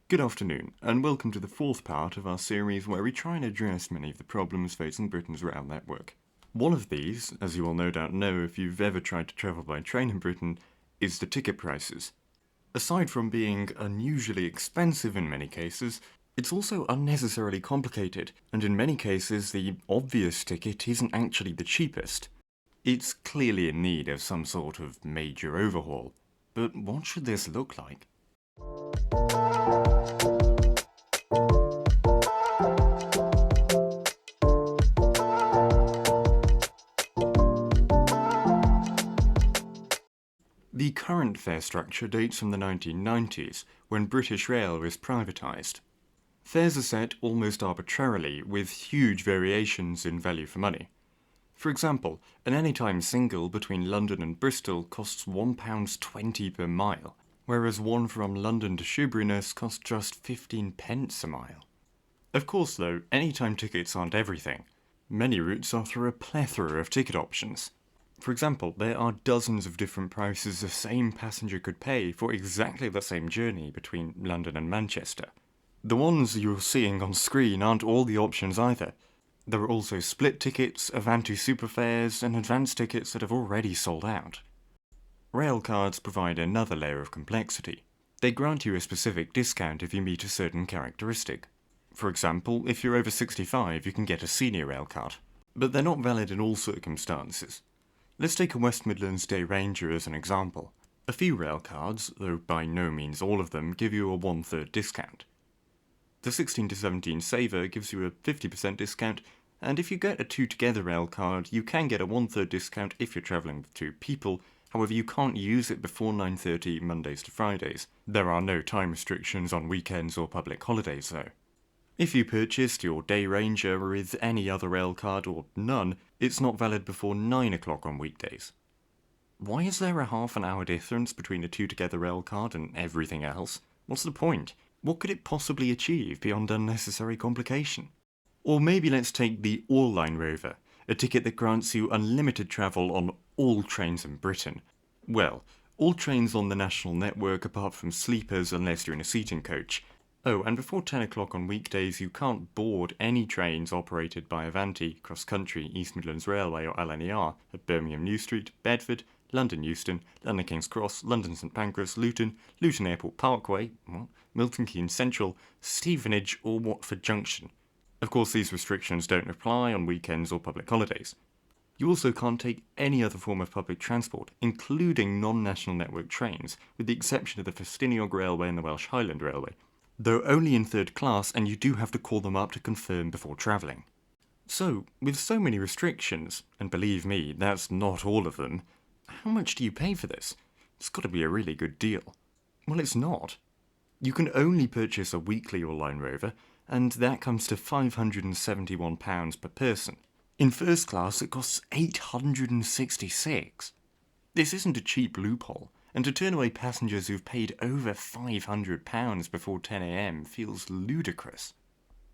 Good afternoon, and welcome to the fourth part of our series where we try and address many of the problems facing Britain's rail network. One of these, as you will no doubt know if you've ever tried to travel by train in Britain, is the ticket prices. Aside from being unusually expensive in many cases, it's also unnecessarily complicated, and in many cases the obvious ticket isn't actually the cheapest. It's clearly in need of some sort of major overhaul, but what should this look like? The current fare structure dates from the 1990s, when British Rail was privatised. Fares are set almost arbitrarily, with huge variations in value for money. For example, an anytime single between London and Bristol costs £1.20 per mile, whereas one from London to Shoeburyness costs just 15 pence a mile. Of course though, anytime tickets aren't everything. Many routes offer a plethora of ticket options. For example, there are dozens of different prices the same passenger could pay for exactly the same journey between London and Manchester. The ones you're seeing on screen aren't all the options either. There are also split tickets, Avanti superfares, and advance tickets that have already sold out. Railcards provide another layer of complexity. They grant you a specific discount if you meet a certain characteristic. For example, if you're over 65, you can get a senior railcard. But they're not valid in all circumstances. Let's take a West Midlands Day Ranger as an example. A few railcards, though by no means all of them, give you a 1/3 discount. The 16 to 17 Saver gives you a 50% discount, and if you get a 2 together railcard, you can get a 1/3 discount if you're travelling with 2 people. However, you can't use it before 9:30 Mondays to Fridays. There are no time restrictions on weekends or public holidays though. If you purchased your Day Ranger with any other railcard or none, it's not valid before 9 o'clock on weekdays. Why is there a half an hour difference between a 2 together railcard and everything else? What's the point? What could it possibly achieve beyond unnecessary complication? Or maybe let's take the All-Line Rover, a ticket that grants you unlimited travel on all trains in Britain. Well, all trains on the national network apart from sleepers unless you're in a seating coach. Oh, and before 10 o'clock on weekdays you can't board any trains operated by Avanti, Cross Country, East Midlands Railway or LNER at Birmingham New Street, Bedford, London Euston, London King's Cross, London St Pancras, Luton Airport Parkway, Milton Keynes Central, Stevenage or Watford Junction. Of course these restrictions don't apply on weekends or public holidays. You also can't take any other form of public transport, including non-national network trains, with the exception of the Festiniog Railway and the Welsh Highland Railway, though only in third class, and you do have to call them up to confirm before travelling. So, with so many restrictions, and believe me, that's not all of them, how much do you pay for this? It's got to be a really good deal. Well, it's not. You can only purchase a weekly All-Line Rover, and that comes to £571 per person. In first class, it costs £866. This isn't a cheap loophole, and to turn away passengers who've paid over £500 before 10 AM feels ludicrous.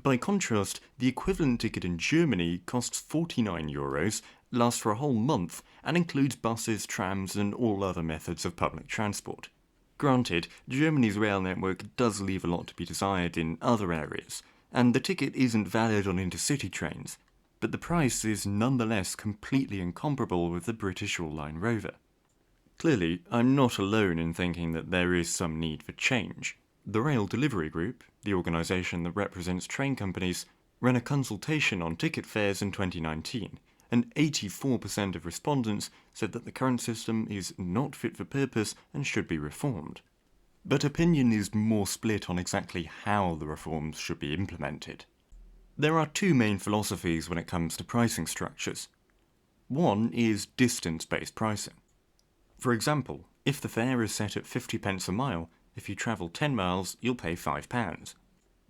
By contrast, the equivalent ticket in Germany costs €49, lasts for a whole month, and includes buses, trams, and all other methods of public transport. Granted, Germany's rail network does leave a lot to be desired in other areas, and the ticket isn't valid on intercity trains, but the price is nonetheless completely incomparable with the British All-Line Rover. Clearly, I'm not alone in thinking that there is some need for change. The Rail Delivery Group, the organisation that represents train companies, ran a consultation on ticket fares in 2019, and 84% of respondents said that the current system is not fit for purpose and should be reformed. But opinion is more split on exactly how the reforms should be implemented. There are two main philosophies when it comes to pricing structures. One is distance-based pricing. For example, if the fare is set at 50 pence a mile, if you travel 10 miles, you'll pay £5.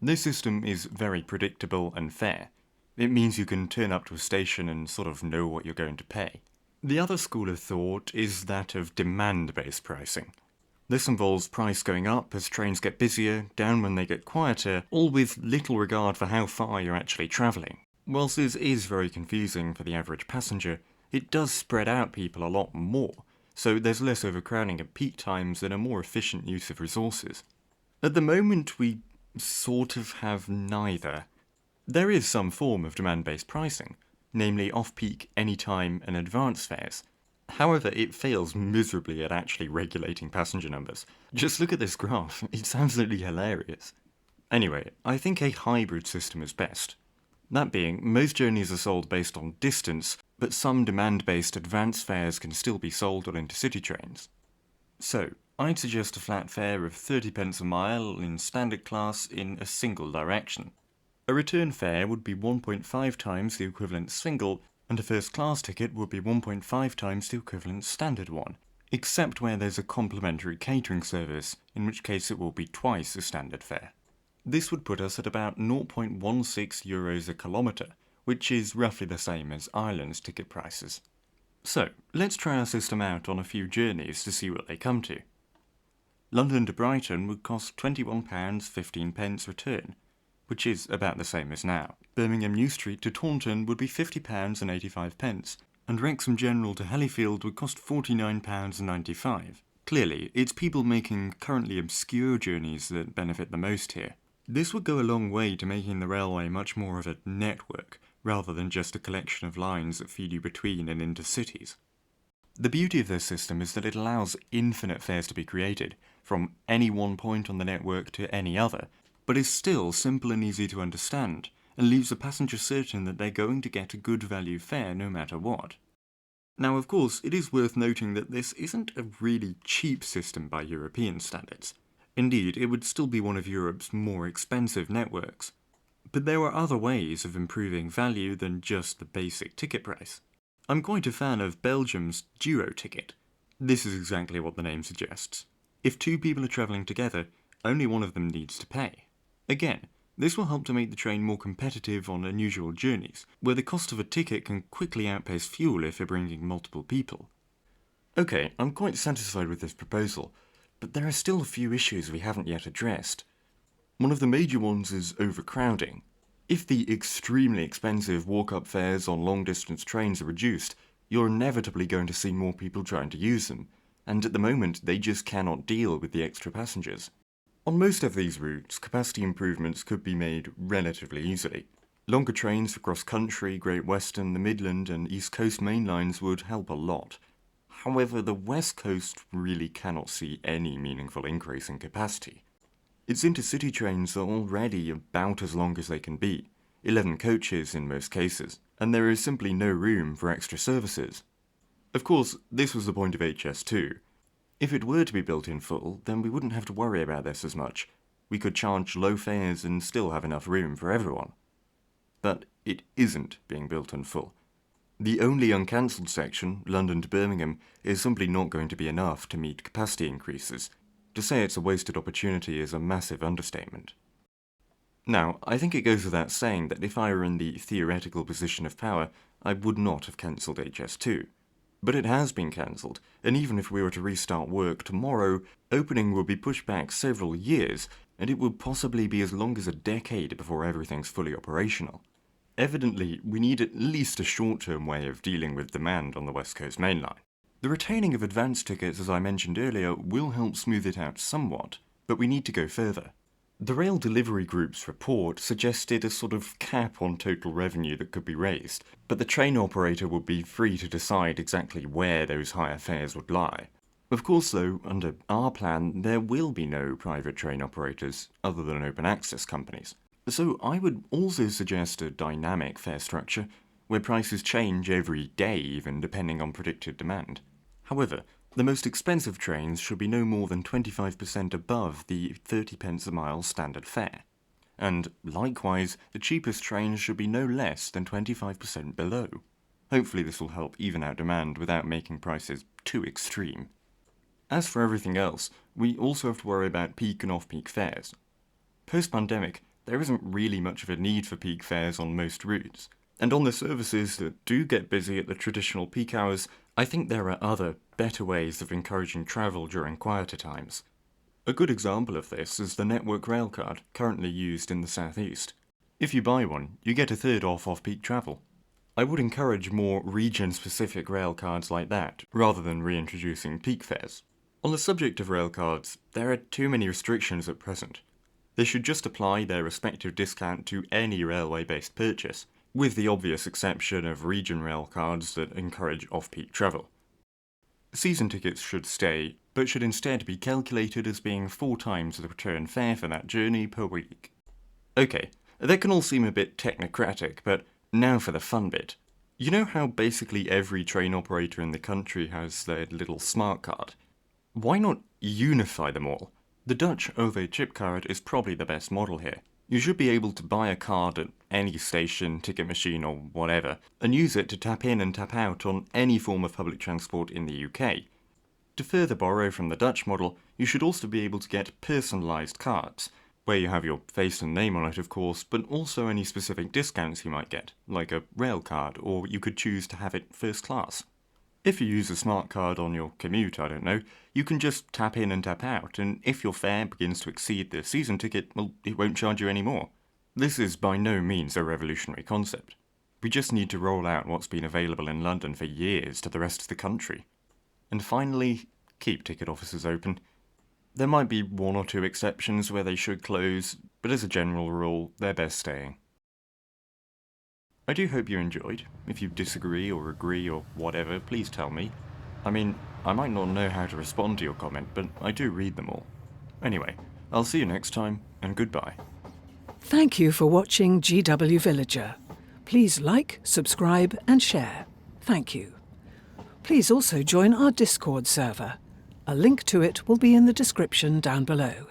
This system is very predictable and fair. It means you can turn up to a station and sort of know what you're going to pay. The other school of thought is that of demand-based pricing. This involves price going up as trains get busier, down when they get quieter, all with little regard for how far you're actually travelling. Whilst this is very confusing for the average passenger, it does spread out people a lot more, so there's less overcrowding at peak times and a more efficient use of resources. At the moment, we sort of have neither. There is some form of demand-based pricing, namely off-peak, anytime, and advance fares. However, it fails miserably at actually regulating passenger numbers. Just look at this graph, it's absolutely hilarious. Anyway, I think a hybrid system is best. That being, most journeys are sold based on distance, but some demand-based advance fares can still be sold on intercity trains. So, I'd suggest a flat fare of 30 pence a mile in standard class in a single direction. A return fare would be 1.5 times the equivalent single, and a first class ticket would be 1.5 times the equivalent standard one, except where there's a complimentary catering service, in which case it will be twice the standard fare. This would put us at about 0.16 euros a kilometre, which is roughly the same as Ireland's ticket prices. So, let's try our system out on a few journeys to see what they come to. London to Brighton would cost £21.15 return, which is about the same as now. Birmingham New Street to Taunton would be £50.85, and Wrexham General to Hellifield would cost £49.95. Clearly, it's people making currently obscure journeys that benefit the most here. This would go a long way to making the railway much more of a network, rather than just a collection of lines that feed you between and into cities. The beauty of this system is that it allows infinite fares to be created, from any one point on the network to any other, but is still simple and easy to understand, and leaves the passenger certain that they're going to get a good value fare no matter what. Now, of course, it is worth noting that this isn't a really cheap system by European standards. Indeed, it would still be one of Europe's more expensive networks. But there are other ways of improving value than just the basic ticket price. I'm quite a fan of Belgium's Duo ticket. This is exactly what the name suggests. If two people are travelling together, only one of them needs to pay. Again, this will help to make the train more competitive on unusual journeys, where the cost of a ticket can quickly outpace fuel if you're bringing multiple people. Okay, I'm quite satisfied with this proposal, but there are still a few issues we haven't yet addressed. One of the major ones is overcrowding. If the extremely expensive walk-up fares on long-distance trains are reduced, you're inevitably going to see more people trying to use them, and at the moment they just cannot deal with the extra passengers. On most of these routes, capacity improvements could be made relatively easily. Longer trains across country, Great Western, the Midland and East Coast main lines would help a lot. However, the West Coast really cannot see any meaningful increase in capacity. Its intercity trains are already about as long as they can be, 11 coaches in most cases, and there is simply no room for extra services. Of course, this was the point of HS2. If it were to be built in full, then we wouldn't have to worry about this as much. We could charge low fares and still have enough room for everyone. But it isn't being built in full. The only uncancelled section, London to Birmingham, is simply not going to be enough to meet capacity increases. To say it's a wasted opportunity is a massive understatement. Now, I think it goes without saying that if I were in the theoretical position of power, I would not have cancelled HS2. But it has been cancelled, and even if we were to restart work tomorrow, opening will be pushed back several years, and it would possibly be as long as a decade before everything's fully operational. Evidently, we need at least a short-term way of dealing with demand on the West Coast Main Line. The retaining of advance tickets, as I mentioned earlier, will help smooth it out somewhat, but we need to go further. The Rail Delivery Group's report suggested a sort of cap on total revenue that could be raised, but the train operator would be free to decide exactly where those higher fares would lie. Of course, though, under our plan, there will be no private train operators other than open access companies. So I would also suggest a dynamic fare structure, where prices change every day even depending on predicted demand. However, the most expensive trains should be no more than 25% above the 30 pence a mile standard fare. And likewise, the cheapest trains should be no less than 25% below. Hopefully this will help even out demand without making prices too extreme. As for everything else, we also have to worry about peak and off-peak fares. Post-pandemic, there isn't really much of a need for peak fares on most routes, and on the services that do get busy at the traditional peak hours, I think there are other, better ways of encouraging travel during quieter times. A good example of this is the Network Railcard, currently used in the southeast. If you buy one, you get a third off off-peak travel. I would encourage more region-specific railcards like that, rather than reintroducing peak fares. On the subject of railcards, there are too many restrictions at present. They should just apply their respective discount to any railway-based purchase, with the obvious exception of region railcards that encourage off-peak travel. Season tickets should stay, but should instead be calculated as being 4 times the return fare for that journey per week. Okay, that can all seem a bit technocratic, but now for the fun bit. You know how basically every train operator in the country has their little smart card? Why not unify them all? The Dutch OV chip card is probably the best model here. You should be able to buy a card at any station, ticket machine or whatever, and use it to tap in and tap out on any form of public transport in the UK. To further borrow from the Dutch model, you should also be able to get personalised cards, where you have your face and name on it of course, but also any specific discounts you might get, like a rail card, or you could choose to have it first class. If you use a smart card on your commute, I don't know, you can just tap in and tap out, and if your fare begins to exceed the season ticket, well, it won't charge you anymore. This is by no means a revolutionary concept. We just need to roll out what's been available in London for years to the rest of the country. And finally, keep ticket offices open. There might be 1 or 2 exceptions where they should close, but as a general rule, they're best staying. I do hope you enjoyed. If you disagree or agree or whatever, please tell me. I mean, I might not know how to respond to your comment, but I do read them all. Anyway, I'll see you next time, and goodbye. Thank you for watching GW Villager. Please like, subscribe and share. Thank you. Please also join our Discord server. A link to it will be in the description down below.